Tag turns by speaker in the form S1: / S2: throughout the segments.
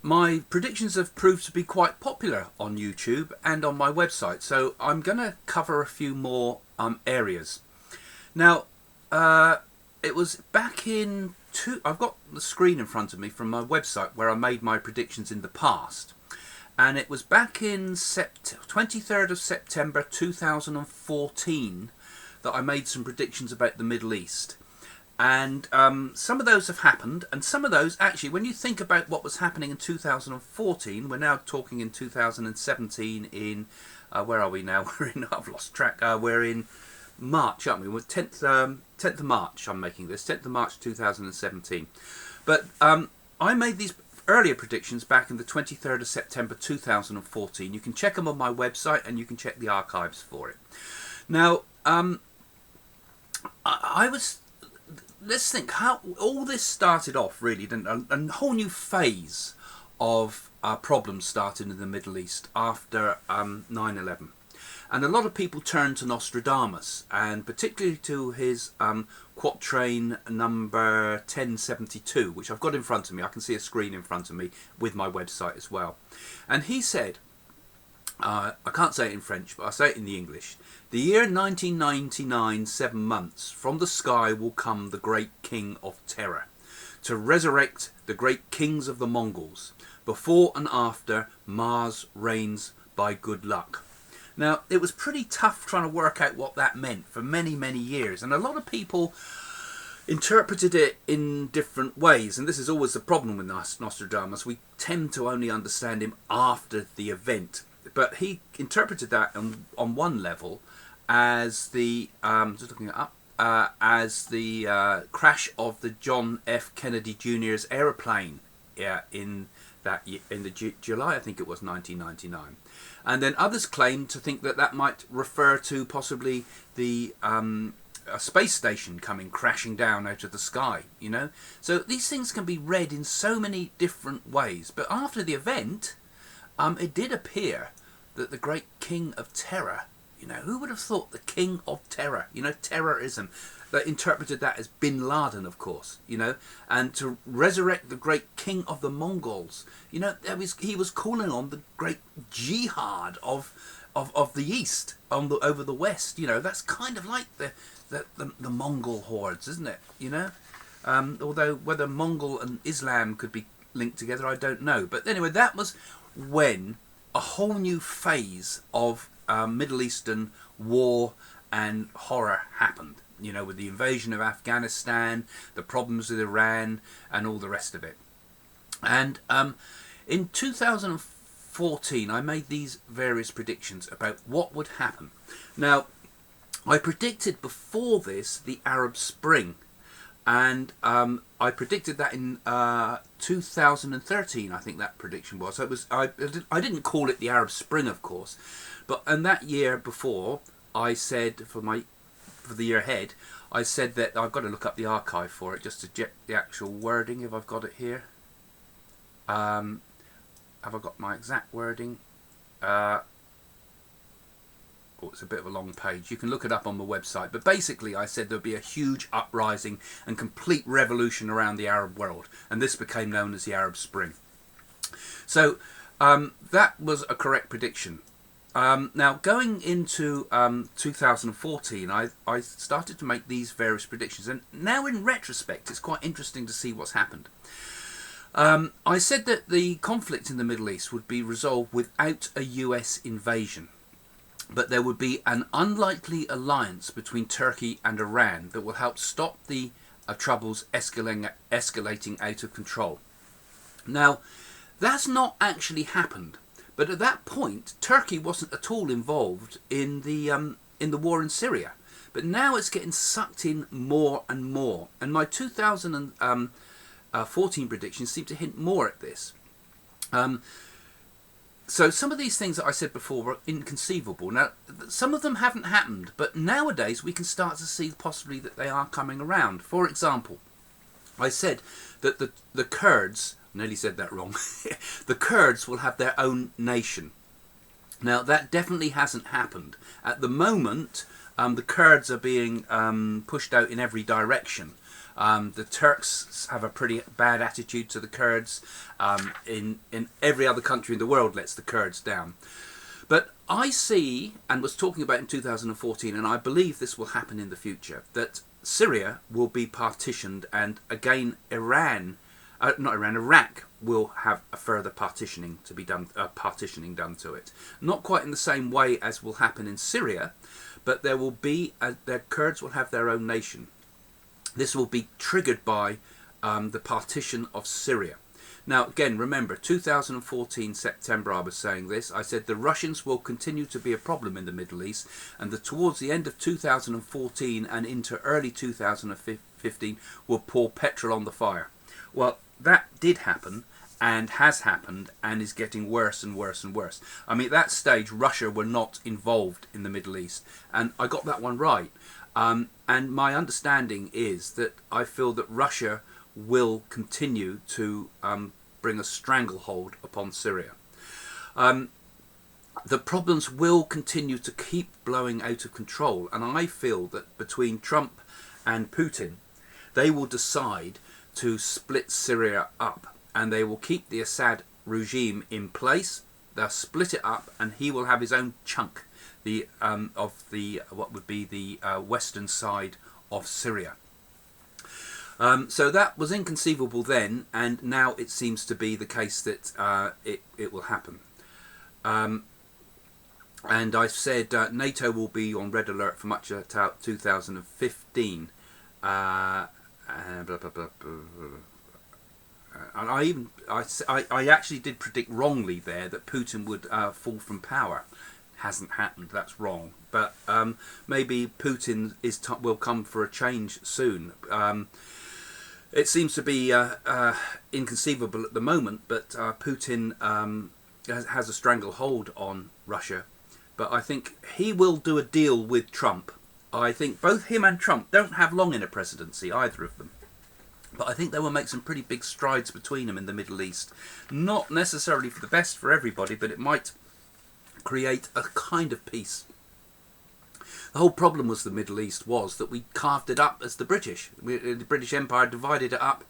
S1: my predictions have proved to be quite popular on YouTube and on my website, so I'm going to cover a few more areas. Now, it was back in I've got the screen in front of me from my website where I made my predictions in the past, and it was back in 23rd of September 2014 that I made some predictions about the Middle East. And some of those have happened, and some of those, actually, when you think about what was happening in 2014, we're now talking in 2017 in, where are we now? We're in, I've lost track, we're in March, aren't we? We're 10th of March, I'm making this, 10th of March 2017. But I made these earlier predictions back in the 23rd of September 2014. You can check them on my website, and you can check the archives for it. Now, let's think how all this started off, really, didn't it? A whole new phase of problems started in the Middle East after 9/11. And a lot of people turned to Nostradamus, and particularly to his quatrain number 1072, which I've got in front of me. I can see a screen in front of me with my website as well. And he said, I can't say it in French, but I'll say it in the English. The year 1999, 7 months, from the sky will come the great king of terror, to resurrect the great kings of the Mongols. Before and after, Mars reigns by good luck. Now, it was pretty tough trying to work out what that meant for many, many years. And a lot of people interpreted it in different ways. And this is always the problem with Nostradamus. We tend to only understand him after the event. But he interpreted that on one level as the, just looking it up, as the crash of the John F. Kennedy Jr.'s aeroplane in the July, I think it was, 1999. And then others claimed to think that that might refer to possibly the a space station coming crashing down out of the sky, you know. So these things can be read in so many different ways. But after the event, it did appear that the great king of terror, you know, who would have thought the king of terror, you know, terrorism, that interpreted that as Bin Laden, of course, you know, and to resurrect the great king of the Mongols, you know, he was calling on the great jihad of the East over the West, you know. That's kind of like the Mongol hordes, isn't it, you know? Although whether Mongol and Islam could be linked together, I don't know. But anyway, that was when a whole new phase of Middle Eastern war and horror happened, you know, with the invasion of Afghanistan, the problems with Iran, and all the rest of it. And in 2014, I made these various predictions about what would happen. Now, I predicted before this the Arab Spring, and I predicted that in 2013, I think that prediction was. So it was, I didn't call it the Arab Spring, of course, but in that year before, I said for the year ahead, I said that I've got to look up the archive for it just to check the actual wording, if I've got it here. Have I got my exact wording? It's a bit of a long page. You can look it up on the website. But basically, I said there'd be a huge uprising and complete revolution around the Arab world. And this became known as the Arab Spring. So that was a correct prediction. Now, going into 2014, I started to make these various predictions. And now, in retrospect, it's quite interesting to see what's happened. I said that the conflict in the Middle East would be resolved without a US invasion. But there would be an unlikely alliance between Turkey and Iran that will help stop the troubles escalating out of control. Now, that's not actually happened. But at that point, Turkey wasn't at all involved in the war in Syria. But now it's getting sucked in more and more. And my 2014 predictions seem to hint more at this. So some of these things that I said before were inconceivable. Now, some of them haven't happened, but nowadays we can start to see possibly that they are coming around. For example, I said that the Kurds, I nearly said that wrong, the Kurds will have their own nation. Now, that definitely hasn't happened. At the moment, the Kurds are being pushed out in every direction. The Turks have a pretty bad attitude to the Kurds. In every other country in the world lets the Kurds down. But I see, and was talking about in 2014, and I believe this will happen in the future, that Syria will be partitioned, and again Iraq will have a further partitioning to be done, partitioning done to it. Not quite in the same way as will happen in Syria, but there will be the Kurds will have their own nation. This will be triggered by the partition of Syria. Now, again, remember, 2014 September I was saying this. I said the Russians will continue to be a problem in the Middle East, and that towards the end of 2014 and into early 2015 will pour petrol on the fire. Well, that did happen, and has happened, and is getting worse and worse and worse. I mean, at that stage, Russia were not involved in the Middle East, and I got that one right. And my understanding is that I feel that Russia will continue to bring a stranglehold upon Syria. The problems will continue to keep blowing out of control, and I feel that between Trump and Putin, they will decide to split Syria up, and they will keep the Assad regime in place. They'll split it up, and he will have his own chunk of what would be the western side of Syria. So that was inconceivable then, and now it seems to be the case that it will happen. And I said NATO will be on red alert for much of 2015. And blah, blah, blah, blah. And I actually did predict wrongly there that Putin would fall from power. Hasn't happened. That's wrong. But maybe Putin will come for a change soon. It seems to be inconceivable at the moment, but Putin has a stranglehold on Russia. But I think he will do a deal with Trump. I think both him and Trump don't have long in a presidency, either of them. But I think they will make some pretty big strides between them in the Middle East. Not necessarily for the best for everybody, but it might create a kind of peace. The whole problem was the Middle East was that we carved it up as the British. The British Empire divided it up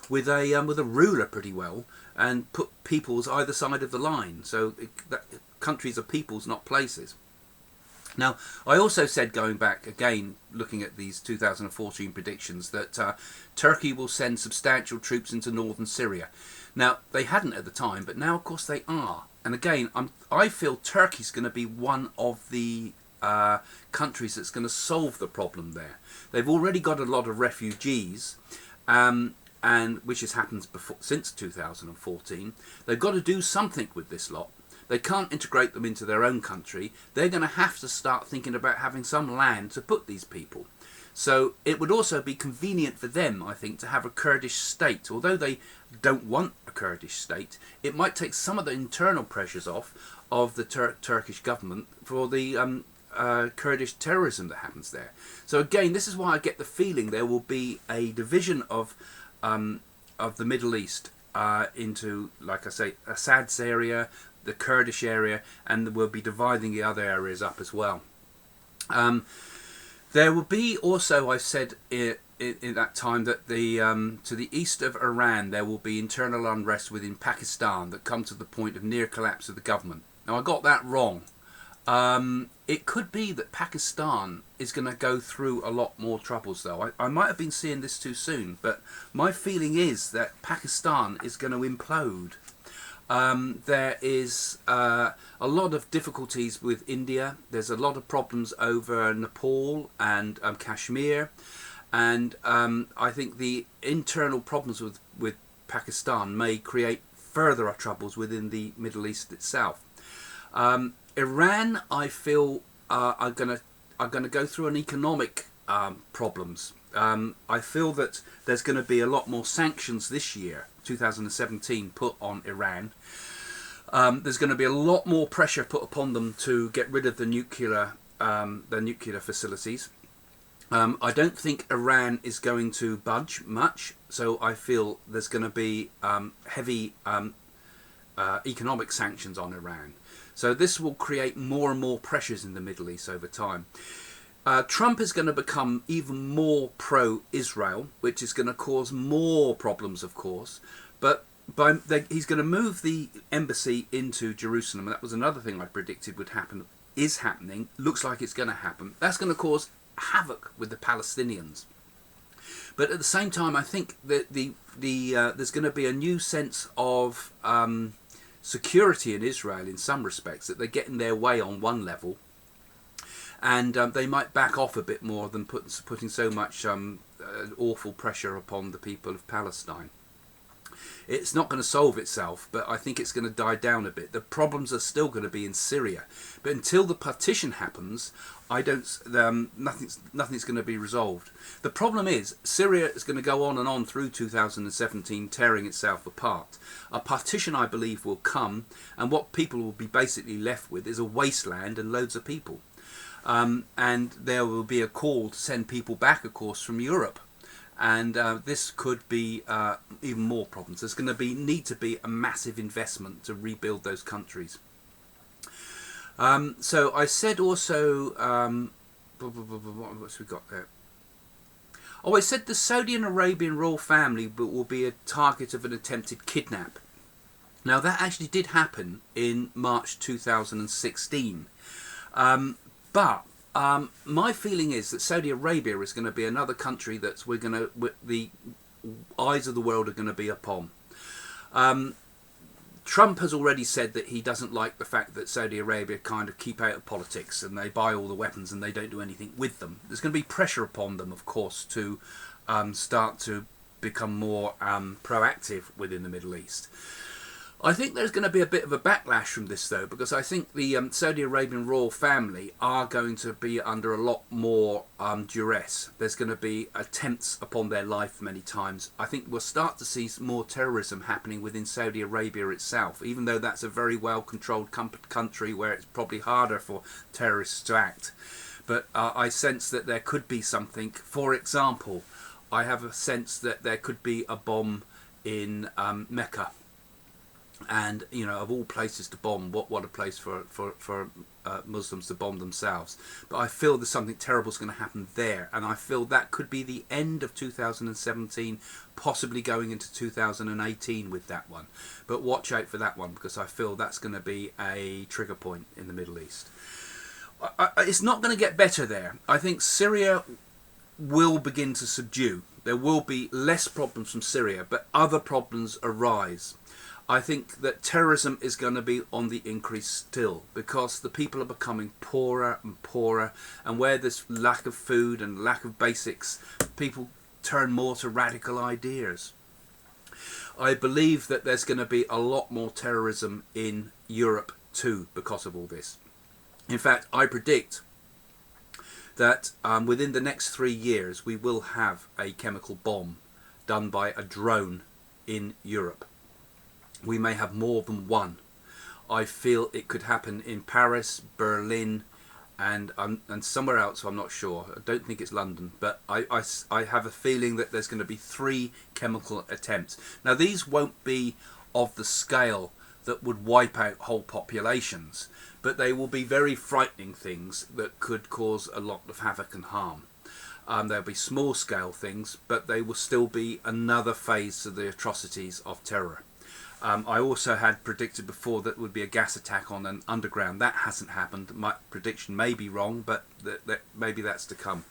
S1: with a ruler pretty well, and put peoples either side of the line. So countries are peoples, not places. Now, I also said, going back again, looking at these 2014 predictions, that Turkey will send substantial troops into northern Syria. Now, they hadn't at the time, but now, of course, they are. And again, I feel Turkey's going to be one of the countries that's going to solve the problem there. They've already got a lot of refugees, and which has happened since 2014. They've got to do something with this lot. They can't integrate them into their own country. They're going to have to start thinking about having some land to put these people. So it would also be convenient for them, I think, to have a Kurdish state. Although they don't want a Kurdish state, it might take some of the internal pressures off of the Turkish government for the Kurdish terrorism that happens there. So again, this is why I get the feeling there will be a division of the Middle East into, like I say, Assad's area, the Kurdish area, and we'll be dividing the other areas up as well. There will be also, I said in that time, that to the east of Iran there will be internal unrest within Pakistan that come to the point of near collapse of the government. Now, I got that wrong. It could be that Pakistan is going to go through a lot more troubles, though. I might have been seeing this too soon, but my feeling is that Pakistan is going to implode. There is a lot of difficulties with India. There's a lot of problems over Nepal and Kashmir. And I think the internal problems with Pakistan may create further troubles within the Middle East itself. Iran, I feel, are going to go through an economic problems. I feel that there's going to be a lot more sanctions this year, 2017, put on Iran. There's going to be a lot more pressure put upon them to get rid of the nuclear facilities. I don't think Iran is going to budge much, so I feel there's going to be heavy economic sanctions on Iran. So this will create more and more pressures in the Middle East over time. Trump is going to become even more pro-Israel, which is going to cause more problems, of course. But he's going to move the embassy into Jerusalem. And that was another thing I predicted would happen, is happening, looks like it's going to happen. That's going to cause havoc with the Palestinians. But at the same time, I think that there's going to be a new sense of security in Israel in some respects, that they're getting their way on one level. And they might back off a bit more than putting so much awful pressure upon the people of Palestine. It's not going to solve itself, but I think it's going to die down a bit. The problems are still going to be in Syria, but until the partition happens, nothing's going to be resolved. The problem is Syria is going to go on through 2017, tearing itself apart. A partition, I believe, will come, and what people will be basically left with is a wasteland and loads of people. And there will be a call to send people back, of course, from Europe. And this could be even more problems. There's going to need to be a massive investment to rebuild those countries. So I said also, what's we got there? Oh, I said the Saudi and Arabian royal family will be a target of an attempted kidnap. Now that actually did happen in March 2016. But my feeling is that Saudi Arabia is going to be another country that the eyes of the world are going to be upon. Trump has already said that he doesn't like the fact that Saudi Arabia kind of keep out of politics and they buy all the weapons and they don't do anything with them. There's going to be pressure upon them, of course, to start to become more proactive within the Middle East. I think there's going to be a bit of a backlash from this, though, because I think the Saudi Arabian royal family are going to be under a lot more duress. There's going to be attempts upon their life many times. I think we'll start to see more terrorism happening within Saudi Arabia itself, even though that's a very well-controlled country where it's probably harder for terrorists to act. But I sense that there could be something. For example, I have a sense that there could be a bomb in Mecca. And, you know, of all places to bomb, what a place for Muslims to bomb themselves. But I feel there's something terrible is going to happen there. And I feel that could be the end of 2017, possibly going into 2018 with that one. But watch out for that one, because I feel that's going to be a trigger point in the Middle East. It's not going to get better there. I think Syria will begin to subdue. There will be less problems from Syria, but other problems arise. I think that terrorism is going to be on the increase still, because the people are becoming poorer and poorer, and where there's lack of food and lack of basics, people turn more to radical ideas. I believe that there's going to be a lot more terrorism in Europe too because of all this. In fact, I predict that within the next 3 years we will have a chemical bomb done by a drone in Europe. We may have more than one. I feel it could happen in Paris, Berlin, and somewhere else. I'm not sure. I don't think it's London, but I have a feeling that there's going to be 3 chemical attempts. Now these won't be of the scale that would wipe out whole populations, but they will be very frightening things that could cause a lot of havoc and harm. There'll be small scale things, but they will still be another phase to the atrocities of terror. I also had predicted before that would be a gas attack on an underground. That hasn't happened. My prediction may be wrong, but maybe that's to come.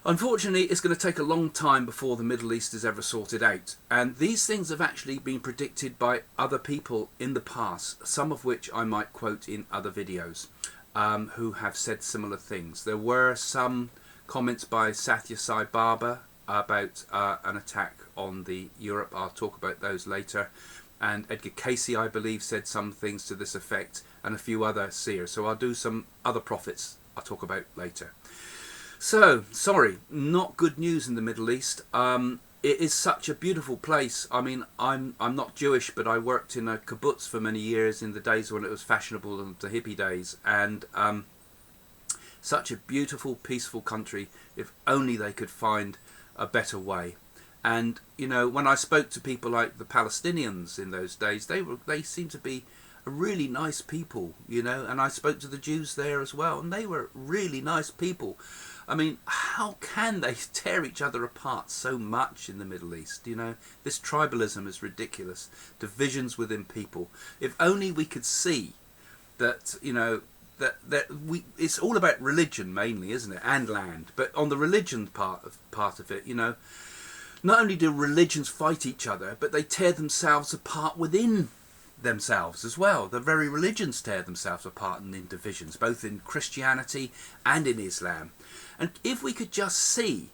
S1: Unfortunately, it's going to take a long time before the Middle East is ever sorted out. And these things have actually been predicted by other people in the past, some of which I might quote in other videos, who have said similar things. There were some comments by Satya Sai Baba about an attack on the Europe. I'll talk about those later. And Edgar Casey, I believe, said some things to this effect, and a few other seers. So I'll do some other prophets I'll talk about later. So, sorry, not good news in the Middle East. It is such a beautiful place. I mean, I'm not Jewish, but I worked in a kibbutz for many years in the days when it was fashionable, and the hippie days. And such a beautiful, peaceful country, if only they could find a better way. And, you know, when I spoke to people like the Palestinians in those days, they seemed to be are really nice people, you know, and I spoke to the Jews there as well, and they were really nice people. I mean, how can they tear each other apart so much in the Middle East? You know, this tribalism is ridiculous. Divisions within people. If only we could see that, you know, it's all about religion mainly, isn't it, and land. But on the religion part of it, you know, not only do religions fight each other, but they tear themselves apart within themselves as well. The very religions tear themselves apart and in divisions, both in Christianity and in Islam. And if we could just see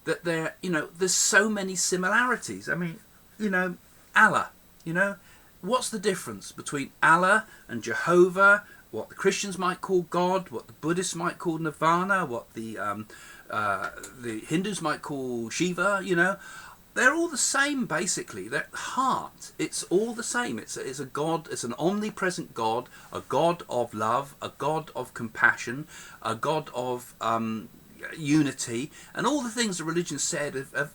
S1: that there, you know, there's so many similarities. I mean, you know, Allah, you know, what's the difference between Allah and Jehovah, what the Christians might call God, what the Buddhists might call Nirvana, what the Hindus might call Shiva, you know? They're all the same, basically. Their heart, it's all the same. It's a God, it's an omnipresent God, a God of love, a God of compassion, a God of unity, and all the things the religion said have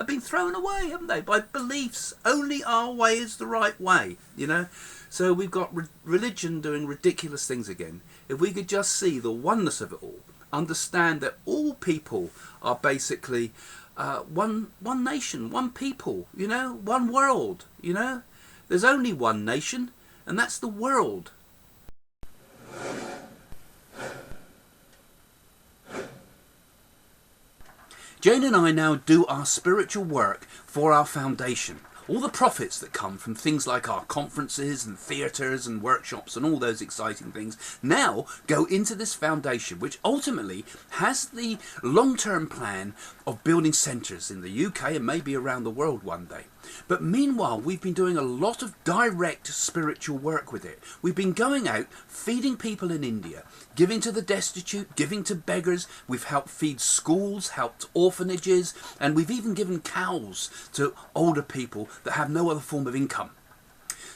S1: been thrown away, haven't they, by beliefs. Only our way is the right way, you know. So we've got religion doing ridiculous things again. If we could just see the oneness of it all, understand that all people are basically one nation, one people, you know, one world, you know. There's only one nation, and that's the world. Jane and I now do our spiritual work for our foundation. All the profits that come from things like our conferences and theatres and workshops and all those exciting things now go into this foundation, which ultimately has the long-term plan of building centres in the UK and maybe around the world one day. But meanwhile, we've been doing a lot of direct spiritual work with it. We've been going out, feeding people in India, giving to the destitute, giving to beggars. We've helped feed schools, helped orphanages, and we've even given cows to older people that have no other form of income.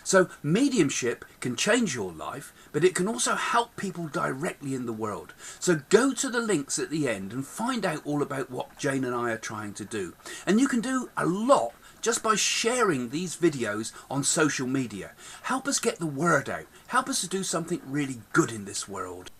S1: So mediumship can change your life, but it can also help people directly in the world. So go to the links at the end and find out all about what Jane and I are trying to do. And you can do a lot just by sharing these videos on social media. Help us get the word out. Help us to do something really good in this world.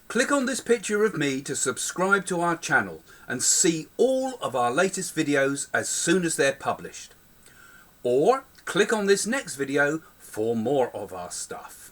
S1: Click on this picture of me to subscribe to our channel and see all of our latest videos as soon as they're published. Or click on this next video for more of our stuff.